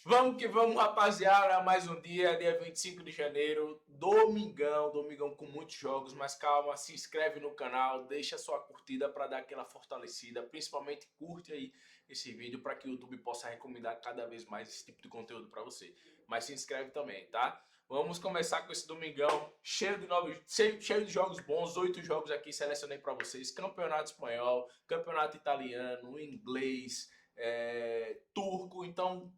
Vamos que vamos, rapaziada. Mais um dia 25 de janeiro, domingão com muitos jogos. Mas calma, se inscreve no canal, deixa sua curtida para dar aquela fortalecida. Principalmente curte aí esse vídeo para que o YouTube possa recomendar cada vez mais esse tipo de conteúdo para você. Mas se inscreve também, tá? Vamos começar com esse domingão cheio de novos, cheio de jogos bons. 8 jogos aqui selecionei para vocês: campeonato espanhol, campeonato italiano, inglês, turco. Então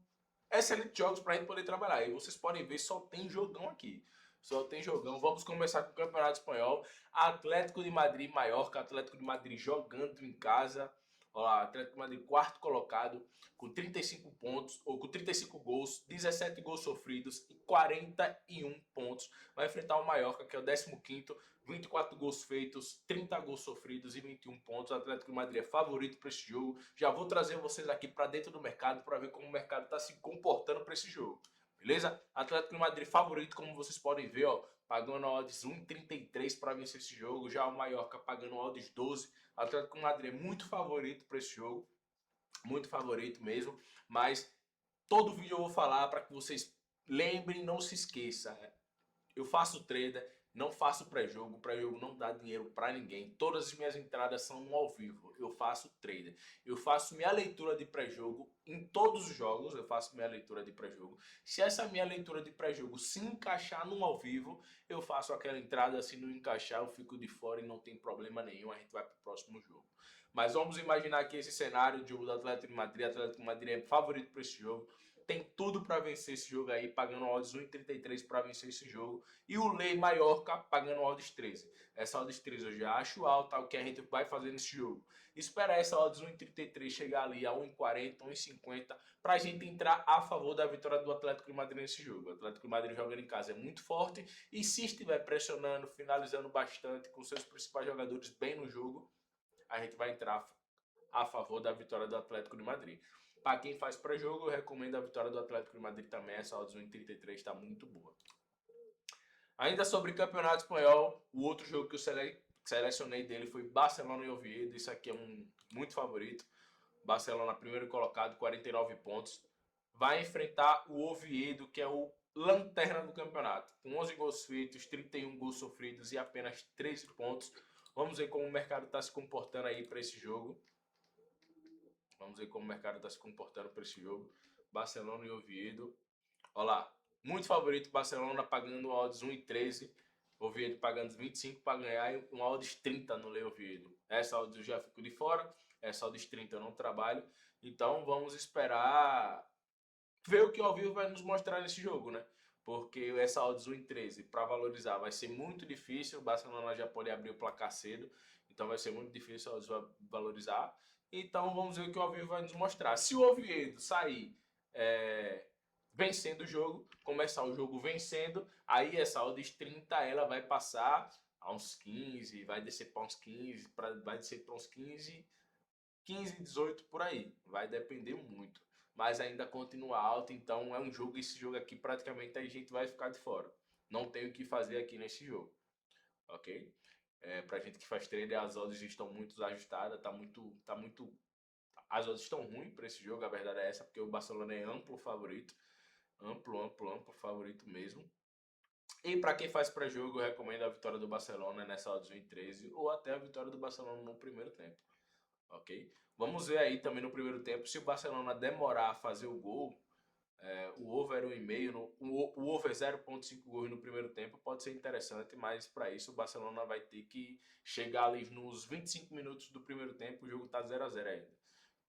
excelentes jogos para a gente poder trabalhar. E vocês podem ver, só tem jogão aqui. Só tem jogão. Vamos começar com o Campeonato Espanhol. Atlético de Madrid, Mallorca. Atlético de Madrid jogando em casa. Olha lá, Atlético de Madrid quarto colocado, com 35 pontos, ou com 35 gols, 17 gols sofridos e 41 pontos. Vai enfrentar o Mallorca, que é o 15º, 24 gols feitos, 30 gols sofridos e 21 pontos. O Atlético de Madrid é favorito para esse jogo. Já vou trazer vocês aqui para dentro do mercado para ver como o mercado está se comportando para esse jogo. Beleza? Atlético de Madrid favorito, como vocês podem ver, ó, pagando odds 1,33 para vencer esse jogo. Já o Mallorca pagando odds 12. O Atlético de Madrid é muito favorito para esse jogo. Muito favorito mesmo. Mas todo vídeo eu vou falar para que vocês lembrem, não se esqueçam. Eu faço trader, não faço pré-jogo. Pré-jogo não dá dinheiro para ninguém. Todas as minhas entradas são ao vivo. Eu faço trader. Eu faço minha leitura de pré-jogo em todos os jogos. Eu faço minha leitura de pré-jogo. Se essa minha leitura de pré-jogo se encaixar no ao vivo, eu faço aquela entrada. Se não encaixar, eu fico de fora e não tem problema nenhum. A gente vai para o próximo jogo. Mas vamos imaginar aqui esse cenário de jogo do Atlético de Madrid. O Atlético de Madrid é favorito para esse jogo. Tem tudo para vencer esse jogo aí, pagando odds 1,33 para vencer esse jogo. E o Lei Mallorca pagando odds 13. Essa odds 13 eu já acho alta, o que a gente vai fazer nesse jogo. Esperar essa odds 1,33 chegar ali a 1,40, 1,50 para a gente entrar a favor da vitória do Atlético de Madrid nesse jogo. O Atlético de Madrid jogando em casa é muito forte e se estiver pressionando, finalizando bastante com seus principais jogadores bem no jogo, a gente vai entrar a favor da vitória do Atlético de Madrid. Para quem faz pré-jogo, eu recomendo a vitória do Atlético de Madrid também. Essa odds 1,33 está muito boa. Ainda sobre Campeonato Espanhol, o outro jogo que eu selecionei dele foi Barcelona e Oviedo. Isso aqui é um muito favorito. Barcelona primeiro colocado, 49 pontos. Vai enfrentar o Oviedo, que é o lanterna do campeonato, com 11 gols feitos, 31 gols sofridos e apenas 13 pontos. Vamos ver como o mercado está se comportando aí para esse jogo. Vamos ver como o mercado está se comportando para esse jogo. Barcelona e Oviedo. Olha lá, muito favorito Barcelona pagando odds 1,13. Oviedo pagando 25 para ganhar e um odds 30 no Leo Oviedo. Essa odds eu já fico de fora. Essa odds 30 eu não trabalho. Então vamos esperar ver o que o ao vivo vai nos mostrar nesse jogo, né? Porque essa odds 1,13 para valorizar vai ser muito difícil. O Barcelona já pode abrir o placar cedo. Então vai ser muito difícil a odds valorizar. Então vamos ver o que o ao vivo vai nos mostrar. Se o Oviedo sair vencendo o jogo, começar o jogo vencendo, aí essa odds 30 ela vai passar a uns 15, vai descer para uns 15, vai descer para uns 15, 18 por aí. Vai depender muito. Mas ainda continua alto, então é um jogo, esse jogo aqui praticamente a gente vai ficar de fora. Não tem o que fazer aqui nesse jogo, ok? Pra gente que faz trader, as odds estão muito ajustadas, as odds estão ruins para esse jogo, a verdade é essa, porque o Barcelona é amplo favorito. Amplo favorito mesmo. E para quem faz pré-jogo, eu recomendo a vitória do Barcelona nessa odds 1,13 ou até a vitória do Barcelona no primeiro tempo, ok? Vamos ver aí também no primeiro tempo, se o Barcelona demorar a fazer o gol, o over 1,5, o over 0,5 gols no primeiro tempo pode ser interessante, mas para isso o Barcelona vai ter que chegar ali nos 25 minutos do primeiro tempo, o jogo está 0-0 ainda.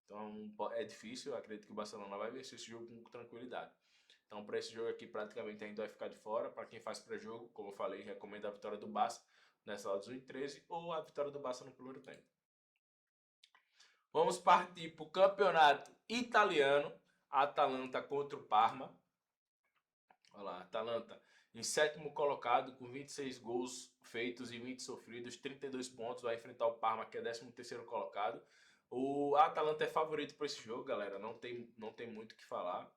Então é difícil, eu acredito que o Barcelona vai vencer esse jogo com tranquilidade. Então, para esse jogo aqui, praticamente a gente vai ficar de fora. Para quem faz pré-jogo, como eu falei, recomendo a vitória do Barça nessa odds 1,13 ou a vitória do Barça no primeiro tempo. Vamos partir para o campeonato italiano. Atalanta contra o Parma. Olha lá, Atalanta em sétimo colocado com 26 gols feitos e 20 sofridos, 32 pontos. Vai enfrentar o Parma, que é 13º colocado. O Atalanta é favorito para esse jogo, galera. Não tem muito o que falar.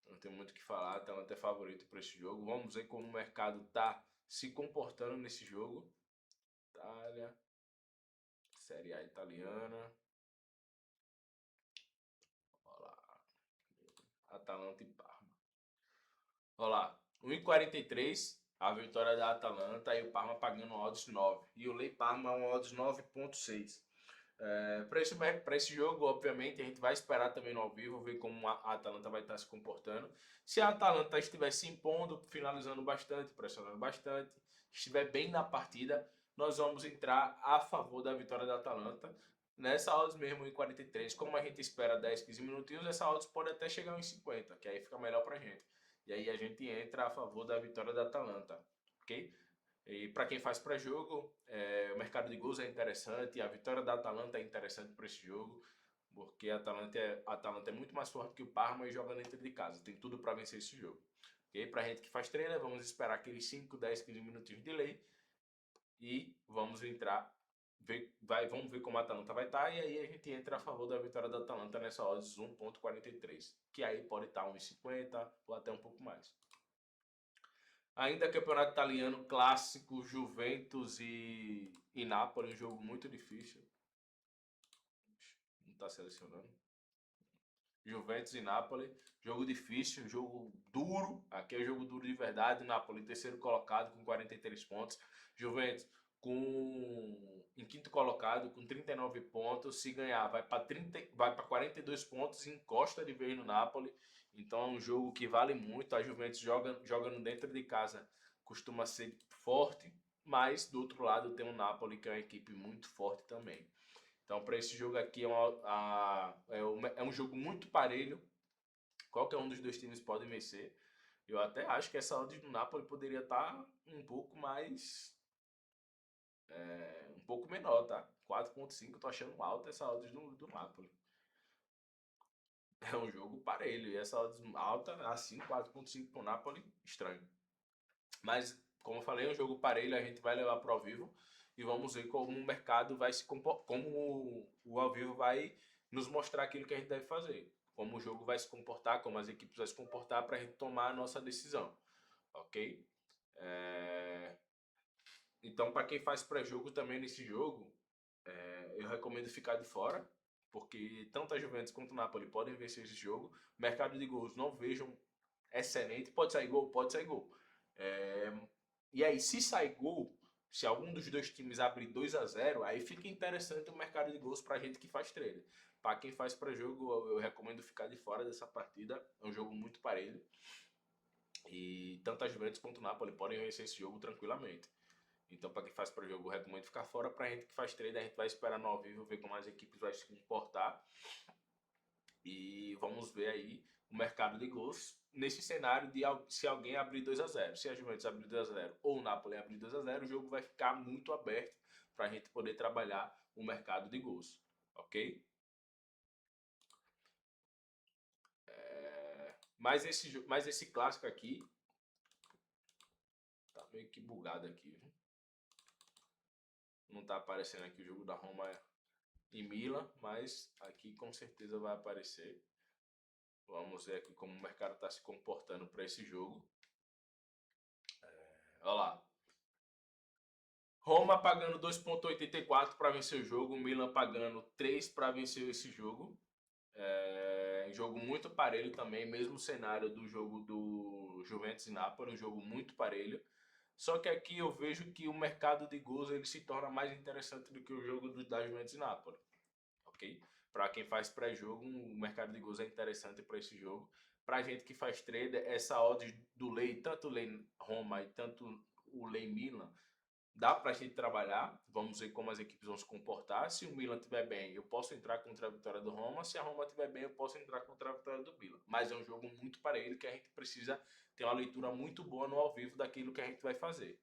Não tem muito o que falar, a Atalanta é favorito para esse jogo. Vamos ver como o mercado está se comportando nesse jogo. Itália, Série A italiana. Olha lá. Atalanta e Parma. Olha lá, 1,43 a vitória da Atalanta e o Parma pagando odds 9. E o Lei Parma um odds 9,6. Para esse jogo, obviamente, a gente vai esperar também no ao vivo, ver como a Atalanta vai estar se comportando. Se a Atalanta estiver se impondo, finalizando bastante, pressionando bastante, estiver bem na partida, nós vamos entrar a favor da vitória da Atalanta. Nessa odds mesmo em 43, como a gente espera 10, 15 minutinhos, essa odds pode até chegar em 50, que aí fica melhor pra gente. E aí a gente entra a favor da vitória da Atalanta, ok? E para quem faz pré-jogo, o mercado de gols é interessante, a vitória da Atalanta é interessante para esse jogo, porque a Atalanta é muito mais forte que o Parma e joga dentro de casa, tem tudo para vencer esse jogo. Okay? Para a gente que faz treino, vamos esperar aqueles 5, 10, 15 minutinhos de delay e vamos entrar, vamos ver como a Atalanta vai estar, e aí a gente entra a favor da vitória da Atalanta nessa odds 1,43, que aí pode estar 1,50 ou até um pouco mais. Ainda campeonato italiano clássico, Juventus e Napoli, um jogo muito difícil. Não está selecionando. Juventus e Napoli, jogo difícil, jogo duro. Aqui é jogo duro de verdade. Napoli, terceiro colocado com 43 pontos. Juventus em quinto colocado com 39 pontos. Se ganhar, vai para 42 pontos e encosta de vez no Napoli. Então é um jogo que vale muito. A Juventus jogando dentro de casa costuma ser forte, mas do outro lado tem o Napoli, que é uma equipe muito forte também. Então, para esse jogo aqui é um jogo muito parelho. Qualquer um dos dois times pode vencer. Eu até acho que essa odds do Napoli poderia estar um pouco mais. Um pouco menor, tá? 4,5, tô achando alta essa odds do Napoli. É um jogo parelho. E essa odds alta, assim, 4,5 pro Napoli, estranho. Mas, como eu falei, é um jogo parelho, a gente vai levar pro ao vivo. E vamos ver como o mercado vai se comportar, como o ao vivo vai nos mostrar aquilo que a gente deve fazer. Como o jogo vai se comportar, como as equipes vão se comportar para a gente tomar a nossa decisão. Ok? Então, para quem faz pré-jogo também nesse jogo, eu recomendo ficar de fora, porque tanto a Juventus quanto o Napoli podem vencer esse jogo. Mercado de gols não vejam excelente. Pode sair gol? Pode sair gol. E aí, se sair gol, se algum dos dois times abrir 2-0, aí fica interessante o mercado de gols para gente que faz trade. Para quem faz pré-jogo, eu recomendo ficar de fora dessa partida. É um jogo muito parelho. E tanto a Juventus quanto o Napoli podem vencer esse jogo tranquilamente. Então, para quem faz pré-jogo, eu recomendo ficar fora. Para a gente que faz trade, a gente vai esperar no ao vivo, ver como as equipes vão se comportar. E vamos ver aí o mercado de gols nesse cenário de se alguém abrir 2-0. Se a Juventus abrir 2-0 ou o Napoli abrir 2-0, o jogo vai ficar muito aberto para a gente poder trabalhar o mercado de gols. Ok? Mas esse clássico aqui tá meio que bugado aqui, viu? Não tá aparecendo aqui o jogo da Roma e Milan, mas aqui com certeza vai aparecer. Vamos ver aqui como o mercado está se comportando para esse jogo. Olha lá. Roma pagando 2,84 para vencer o jogo. Milan pagando 3 para vencer esse jogo. Jogo muito parelho também. Mesmo cenário do jogo do Juventus e Napoli. Um jogo muito parelho. Só que aqui eu vejo que o mercado de gols ele se torna mais interessante do que o jogo da Juventus e Napoli. Ok? Para quem faz pré-jogo, o mercado de gols é interessante para esse jogo. Para a gente que faz trader, essa odds do Lei, tanto o Lei Roma e tanto o Lei Milan, dá para a gente trabalhar. Vamos ver como as equipes vão se comportar. Se o Milan estiver bem, eu posso entrar contra a vitória do Roma. Se a Roma estiver bem, eu posso entrar contra a vitória do Milan. Mas é um jogo muito parelho que a gente precisa ter uma leitura muito boa no ao vivo daquilo que a gente vai fazer.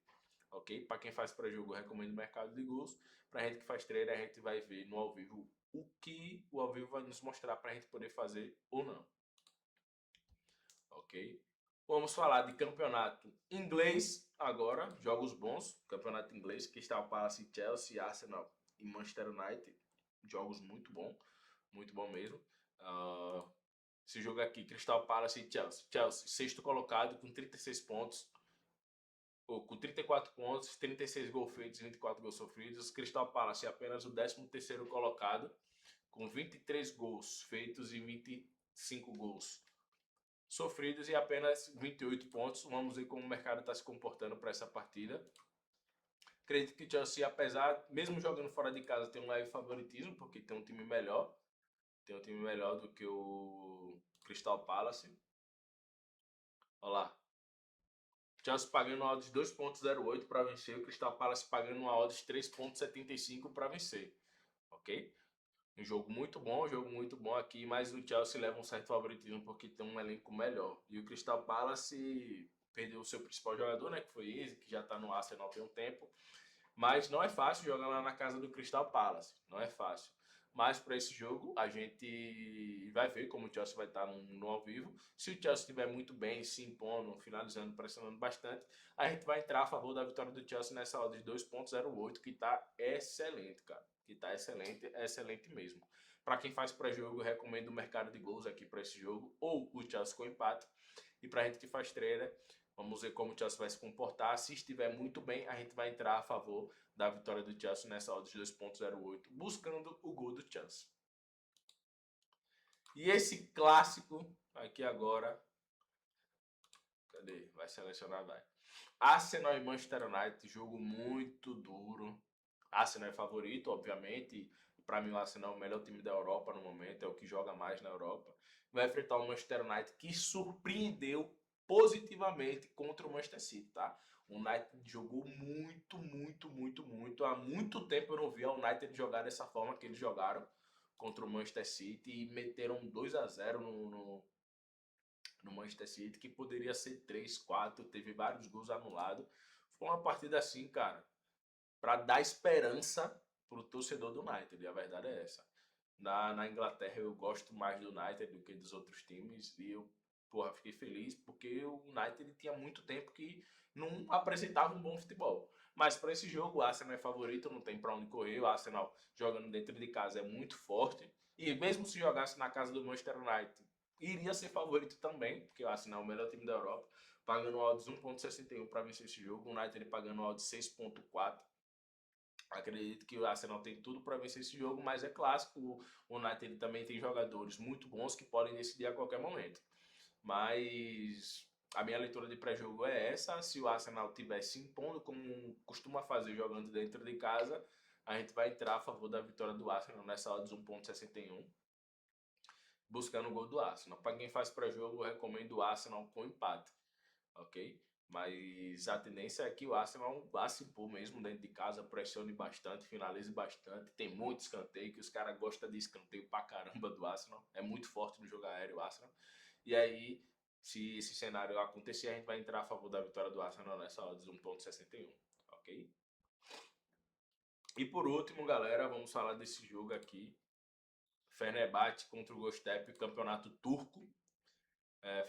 Ok? Para quem faz pré-jogo, eu recomendo o mercado de gols. Para a gente que faz trader, a gente vai ver no ao vivo o que o ao vivo vai nos mostrar para a gente poder fazer ou não. Ok? Vamos falar de campeonato inglês agora, jogos bons, campeonato inglês, Crystal Palace, Chelsea, Arsenal e Manchester United, jogos muito bom mesmo. Esse jogo aqui, Crystal Palace e Chelsea. Chelsea, sexto colocado com 36 pontos, ou com 34 pontos, 36 gols feitos, 24 gols sofridos. Crystal Palace apenas o 13º colocado, com 23 gols feitos e 25 gols sofridos e apenas 28 pontos. Vamos ver como o mercado está se comportando para essa partida. Acredito que o Chelsea, apesar, mesmo jogando fora de casa, tem um leve favoritismo, porque tem um time melhor. Tem um time melhor do que o Crystal Palace. Olha lá. Chelsea pagando uma odds 2.08 para vencer, o Crystal Palace pagando uma odds 3.75 para vencer. Ok? Um jogo muito bom aqui, mas o Chelsea leva um certo favoritismo porque tem um elenco melhor. E o Crystal Palace perdeu o seu principal jogador, né, que foi Eze, que já está no Arsenal tem um tempo. Mas não é fácil jogar lá na casa do Crystal Palace, não é fácil. Mas para esse jogo a gente vai ver como o Chelsea vai estar no ao vivo. Se o Chelsea estiver muito bem, se impondo, finalizando, pressionando bastante, a gente vai entrar a favor da vitória do Chelsea nessa odd de 2.08, que está excelente, cara. Que está excelente, excelente mesmo. Para quem faz pré-jogo, eu recomendo o mercado de gols aqui para esse jogo, ou o Chelsea com empate. E para a gente que faz trader, vamos ver como o Chelsea vai se comportar. Se estiver muito bem, a gente vai entrar a favor da vitória do Chelsea nessa odd de 2.08, buscando o gol do Chelsea. E esse clássico aqui agora, cadê? Vai selecionar, vai. Arsenal e Manchester United, jogo muito duro. Arsenal é favorito, obviamente. Para mim o Arsenal é o melhor time da Europa no momento, é o que joga mais na Europa. Vai enfrentar o Manchester United, que surpreendeu positivamente contra o Manchester City, tá? O United jogou muito. Há muito tempo eu não via o United jogar dessa forma que eles jogaram contra o Manchester City e meteram 2-0 no Manchester City, que poderia ser 3-4, teve vários gols anulados. Foi uma partida assim, cara, para dar esperança pro torcedor do United, e a verdade é essa. Na Inglaterra eu gosto mais do United do que dos outros times, e eu, porra, fiquei feliz porque o United tinha muito tempo que não apresentava um bom futebol. Mas para esse jogo o Arsenal é favorito, não tem para onde correr, o Arsenal jogando dentro de casa é muito forte, e mesmo se jogasse na casa do Manchester United, iria ser favorito também, porque o Arsenal é o melhor time da Europa, pagando odds 1.61 para vencer esse jogo, o United pagando odds 6.4. Acredito que o Arsenal tem tudo para vencer esse jogo, mas é clássico. O United também tem jogadores muito bons que podem decidir a qualquer momento. Mas a minha leitura de pré-jogo é essa. Se o Arsenal estiver se impondo como costuma fazer jogando dentro de casa, a gente vai entrar a favor da vitória do Arsenal nessa odds 1.61, buscando o gol do Arsenal. Para quem faz pré-jogo, eu recomendo o Arsenal com empate, ok? Mas a tendência é que o Arsenal vá se impor mesmo dentro de casa, pressione bastante, finalize bastante. Tem muito escanteio, que os caras gostam de escanteio pra caramba do Arsenal. É muito forte no jogo aéreo o Arsenal. E aí, se esse cenário acontecer, a gente vai entrar a favor da vitória do Arsenal nessa odds 1.61, ok? E por último, galera, vamos falar desse jogo aqui. Fenerbahçe contra o Göztepe, campeonato turco.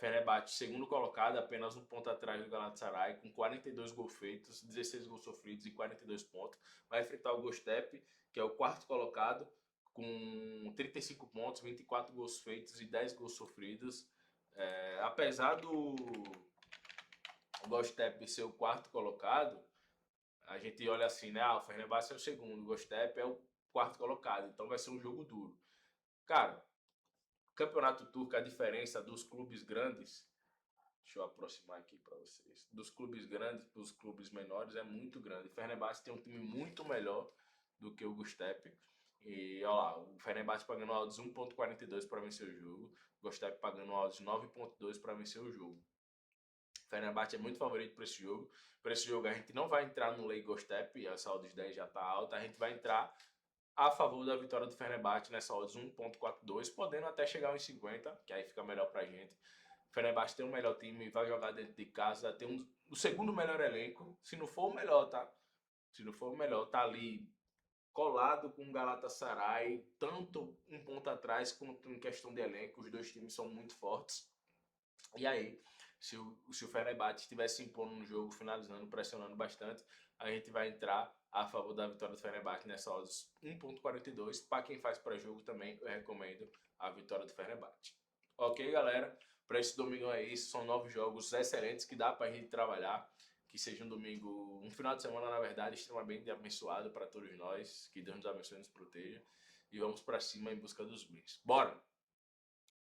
Fenerbahçe, segundo colocado, apenas um ponto atrás do Galatasaray, com 42 gols feitos, 16 gols sofridos e 42 pontos. Vai enfrentar o Göztepe, que é o quarto colocado, com 35 pontos, 24 gols feitos e 10 gols sofridos. Apesar do Göztepe ser o quarto colocado, a gente olha assim, né? O Fenerbahçe é o segundo, o Göztepe é o quarto colocado, então vai ser um jogo duro. Cara, campeonato turco, a diferença dos clubes grandes, deixa eu aproximar aqui para vocês, dos clubes grandes para os clubes menores é muito grande. O Fenerbahçe tem um time muito melhor do que o Göztepe. E olha lá, o Fenerbahçe pagando odds 1.42 para vencer o jogo, o Göztepe pagando odds 9.2 para vencer o jogo. O Fenerbahçe é muito favorito para esse jogo. Para esse jogo a gente não vai entrar no Lei Göztepe, essa odds 10 já está alta, a gente vai entrar a favor da vitória do Fenerbahçe nessa odds 1.42, podendo até chegar aos 50, que aí fica melhor pra gente. O Fenerbahçe tem o melhor time, vai jogar dentro de casa, tem o segundo melhor elenco, se não for o melhor, tá? Se não for o melhor, tá ali colado com o Galatasaray, tanto um ponto atrás quanto em questão de elenco, os dois times são muito fortes. E aí, se o Fenerbahçe estivesse se impondo no jogo, finalizando, pressionando bastante, a gente vai entrar a favor da vitória do Fenerbahçe nessa odds 1.42. Para quem faz pré-jogo também, eu recomendo a vitória do Fenerbahçe. Ok, galera? Para esse domingo aí, são 9 jogos excelentes que dá para a gente trabalhar. Que seja um domingo, um final de semana, na verdade, extremamente abençoado para todos nós. Que Deus nos abençoe e nos proteja. E vamos para cima em busca dos bens. Bora!